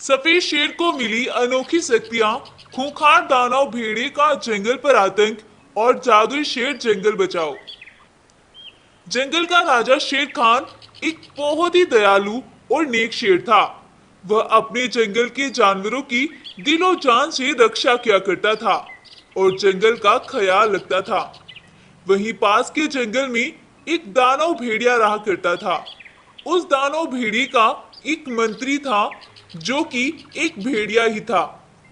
सफेद शेर को मिली अनोखी शक्तियां, खूंखार दानव भेड़िए का जंगल पर आतंक और जादुई शेर जंगल बचाओ। जंगल का राजा शेर खान एक बहुत ही दयालु और नेक शेर था। वह अपने जंगल के जानवरों की दिलो जान से रक्षा किया करता था और जंगल का ख्याल रखता था। वहीं पास के जंगल में एक दानव भेड़िया रहा करता था। उस दानव भेड़िए का एक मंत्री था जो कि एक भेड़िया ही था।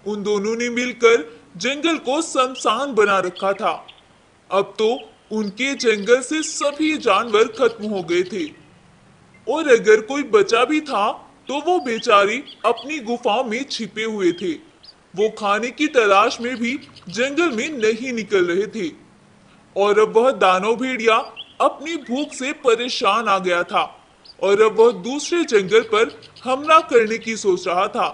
उन दोनों ने मिलकर जंगल को शमशान बना रखा था। अब तो उनके जंगल से सभी जानवर खत्म हो गए थे और अगर कोई बचा भी था तो वो बेचारे अपनी गुफाओं में छिपे हुए थे। वो खाने की तलाश में भी जंगल में नहीं निकल रहे थे और अब वह दानव भेड़िया अपनी भूख से परेशान आ गया था और अब वह दूसरे जंगल पर हमला करने की सोच रहा था।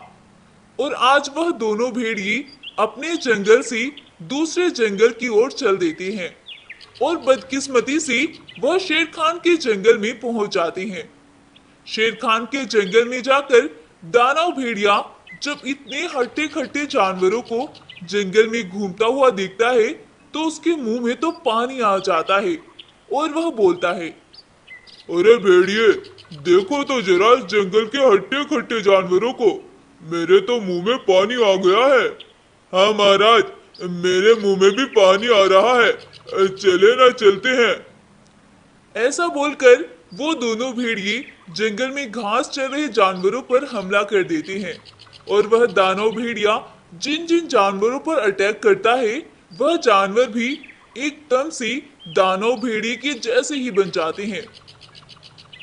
और आज वह दोनों भेड़िए अपने जंगल से दूसरे जंगल की ओर चल देते हैं और बदकिस्मती से वह शेर खान के जंगल में पहुंच जाते हैं। शेर खान के जंगल में जाकर दानव भेड़िया जब इतने हट्टे खट्टे जानवरों को जंगल में घूमता हुआ देखता है तो उसके मुंह में तो पानी आ जाता है और वह बोलता है, अरे भेड़िए, देखो तो जरा इस जंगल के हट्टे खट्टे जानवरों को, मेरे तो मुंह में पानी आ गया है। हाँ महाराज, मेरे मुंह में भी पानी आ रहा है, चले ना चलते हैं। ऐसा बोलकर वो दोनों भेड़िए जंगल में घास चर रहे जानवरों पर हमला कर देते हैं और वह दानव भेड़िया जिन जिन जानवरों पर अटैक करता है वह जानवर भी एकदम से दानव भेड़िए के जैसे ही बन जाते हैं।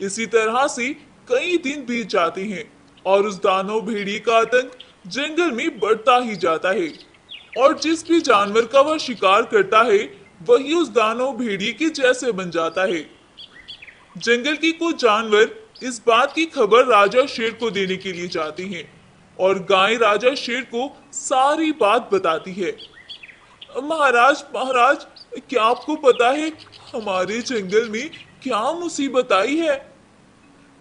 इसी तरह से कई दिन बीत जाते हैं और उस दानव भेड़िए का आतंक जंगल में बढ़ता ही जाता है और जिस भी जानवर का वह शिकार करता है वही उस दानव भेड़िए के जैसे बन जाता है। जंगल की कुछ जानवर इस बात की खबर राजा शेर को देने के लिए जाते हैं और गाय राजा शेर को सारी बात बताती है। महाराज महाराज, क्या आपको पता है हमारे जंगल में क्या मुसीबत आई है?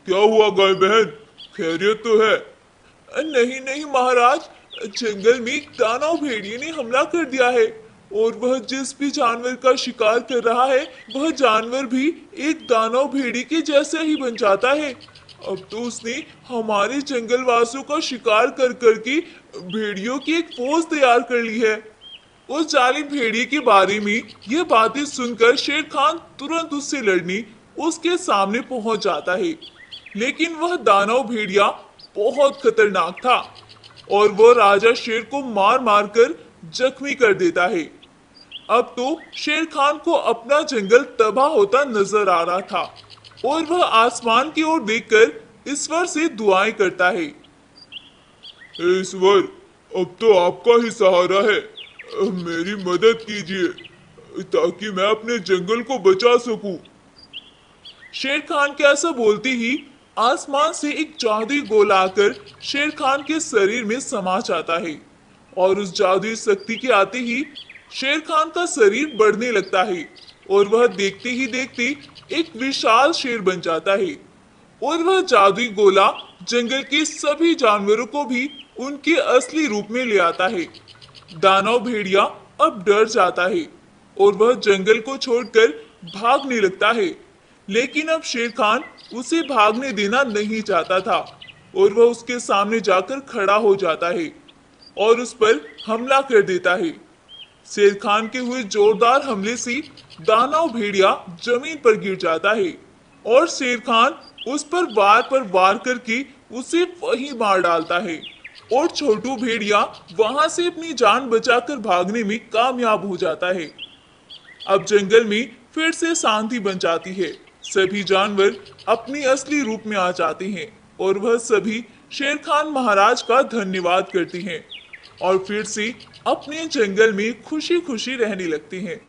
क्या हुआ गाय बहन, खैरियत तो है? नहीं नहीं महाराज, जंगल में एक दानव भेड़िए ने हमला कर दिया है और वह जिस भी जानवर का शिकार कर रहा है वह जानवर भी एक दानव भेड़िए के जैसे ही बन जाता है। अब तो उसने हमारे जंगल वासियों का शिकार कर करके भेड़ियों की एक फौज तैयार कर ली है। उस जालिम भेड़िए के बारे में यह बातें सुनकर शेर खान तुरंत उससे लड़ने उसके सामने पहुंच जाता है, लेकिन वह दानव भेड़िया बहुत खतरनाक था और वह राजा शेर को मार मार कर जख्मी कर देता है। अब तो शेर खान को अपना जंगल तबाह होता नजर आ रहा था और वह आसमान की ओर देखकर ईश्वर से दुआएं करता है। हे ईश्वर, अब तो आपका ही सहारा है, मेरी मदद कीजिए ताकि मैं अपने जंगल को बचा सकूं। शेर खान के ऐसा बोलते ही आसमान से एक जादुई गोला आकर शेर खान के शरीर में समा जाता है और उस जादुई शक्ति के आते ही शेर खान का शरीर बढ़ने लगता है और वह देखते ही देखते एक विशाल शेर बन जाता है और वह जादुई गोला जंगल के सभी जानवरों को भी उनके असली रूप में ले आता है। दानव भेड़िया अब डर जाता है और वह जंगल को छोड़कर भागने लगता है, लेकिन अब शेर खान उसे भागने देना नहीं चाहता था और वह उसके सामने जाकर खड़ा हो जाता है और उस पर हमला कर देता है। शेर खान के हुए जोरदार हमले से दानव भेड़िया जमीन पर गिर जाता है और शेर खान उस पर वार करके उसे वहीं मार डालता है और छोटू भेड़िया वहां से अपनी जान बचाकर भागने में कामयाब हो जाता है। अब जंगल में फिर से शांति बन जाती है, सभी जानवर अपनी असली रूप में आ जाते हैं और वह सभी शेर खान महाराज का धन्यवाद करते हैं और फिर से अपने जंगल में खुशी खुशी रहने लगते हैं।